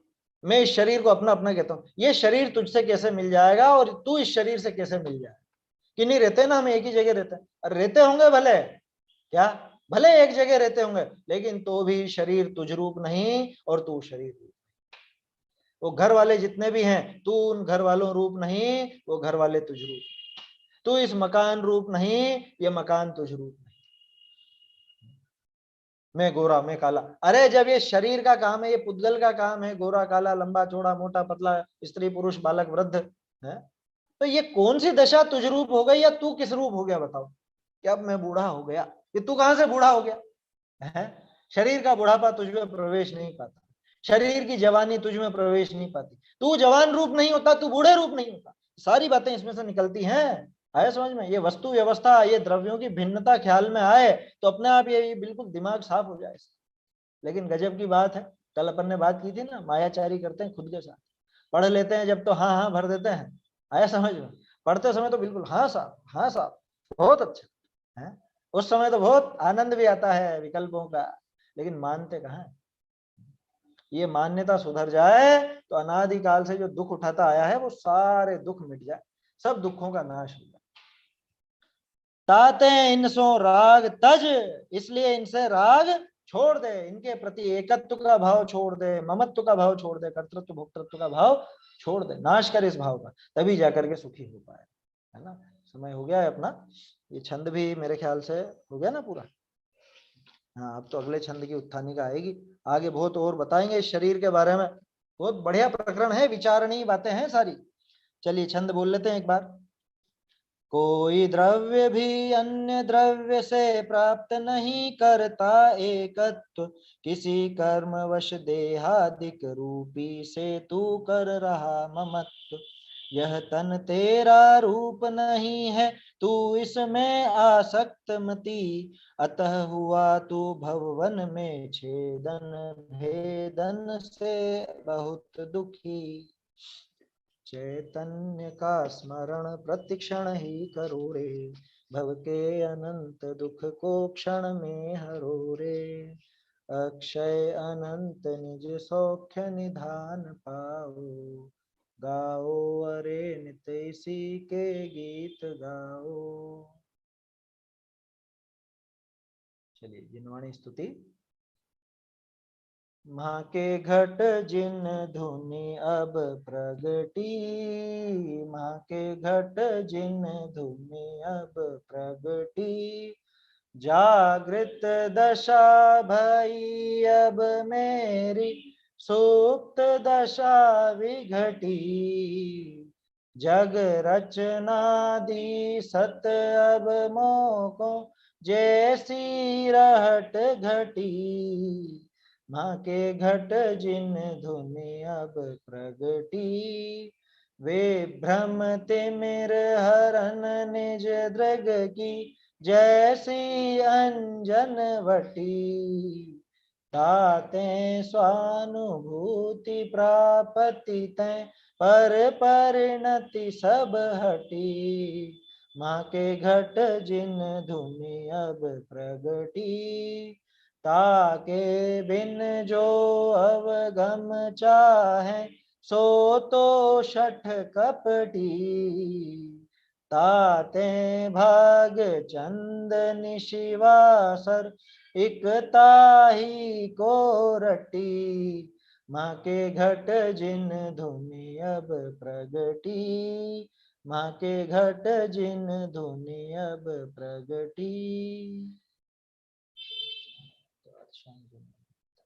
मैं इस शरीर को अपना अपना कहता हूं, ये शरीर तुझसे कैसे मिल जाएगा और तू इस शरीर से कैसे मिल जाएगा? कि नहीं रहते ना, हम एक ही जगह रहते हैं, और रहते होंगे भले, क्या भले एक जगह रहते होंगे, लेकिन तो भी शरीर तुझ रूप नहीं और तू शरीर रूप। वो घर वाले जितने भी हैं, तू उन घर वालों रूप नहीं, वो घर वाले तुझ रूप। तू इस मकान रूप नहीं, ये मकान तुझ रूप नहीं। मैं गोरा मैं काला, अरे जब ये शरीर का काम है, ये पुद्गल का काम है, गोरा काला, लंबा चौड़ा, मोटा पतला, स्त्री पुरुष, बालक वृद्ध है, तो ये कौन सी दशा तुझ रूप हो गई या तू किस रूप हो गया? बताओ। कि अब मैं बूढ़ा हो गया, ये तू कहां से बूढ़ा हो गया है? शरीर का बुढ़ापा तुझ में प्रवेश नहीं पाता, शरीर की जवानी तुझ में प्रवेश नहीं पाती, तू जवान रूप नहीं होता, तू बूढ़े रूप नहीं होता। सारी बातें इसमें से निकलती हैं। आए समझ में? ये वस्तु व्यवस्था, ये द्रव्यों की भिन्नता ख्याल में आए तो अपने आप ये बिल्कुल दिमाग साफ हो जाए। लेकिन गजब की बात है, कल अपन ने बात की थी ना, मायाचारी करते हैं खुद के साथ। पढ़ लेते हैं जब तो हाँ हाँ भर देते हैं, आया समझ में? पढ़ते समय तो बिल्कुल हाँ साहब, हाँ साहब, बहुत अच्छा है। उस समय तो बहुत आनंद भी आता है विकल्पों का, लेकिन मानते कहाँ है? ये मान्यता सुधर जाए तो अनादिकाल से जो दुख उठाता आया है वो सारे दुख मिट जाए, सब दुखों का नाश हो जाए। ताते इनसो राग तज, इसलिए इनसे राग छोड़ दे, इनके प्रति एकत्व का भाव छोड़ दे, ममत्व का भाव छोड़ दे, कर्तृत्व भोक्तृत्व का भाव छोड़ दे, नाश कर इस भाव का, तभी जाकर के सुखी हो पाए, है ना। समय हो गया है अपना, ये छंद भी मेरे ख्याल से हो गया ना पूरा। हाँ, अब तो अगले छंद की उत्थानी का आएगी, आगे बहुत और बताएंगे इस शरीर के बारे में, बहुत बढ़िया प्रकरण है, विचारणीय बातें हैं सारी। चलिए छंद बोल लेते हैं एक बार। कोई द्रव्य भी अन्य द्रव्य से प्राप्त नहीं करता एकत्व, किसी कर्मवश देहादिक रूपी से तू कर रहा ममत्व। यह तन तेरा रूप नहीं है, तू इसमें आसक्त मति, अतः हुआ तू भवन में छेदन भेदन से बहुत दुखी। चैतन्य का स्मरण प्रतिक्षण ही करो रे, भव के अनंत दुख को क्षण में हरो रे। अक्षय अनंत निज सौख्य निधान पाओ, गाओ अरे नित इसी के गीत गाओ। चलिए जिनवाणी स्तुति। माँ के घट जिन धुनि अब प्रगटी, माँ के घट जिन धुनि अब प्रगटी, जागृत दशा भई अब मेरी, सुप्त दशा विघटी। जग रचना दी सत अब मोको, जैसी रहट घटी। माँ के घट जिन धुनि अब प्रगटी, वे भ्रम तिमिर हरन निज दृग की, जैसी अंजन वटी। ताते स्वानुभूति प्राप्ति तै, पर परिणति सब हटी। माँ के घट जिन धुनि अब प्रगटी, ताके बिन जो अवगम चाहे, सो तो शठ कपटी। ताते भाग चंद निशिवासर, इकता ही को रटी। माँ के घट जिन धुनि अब प्रगटी, माँ के घट जिन धुनि अब प्रगटी।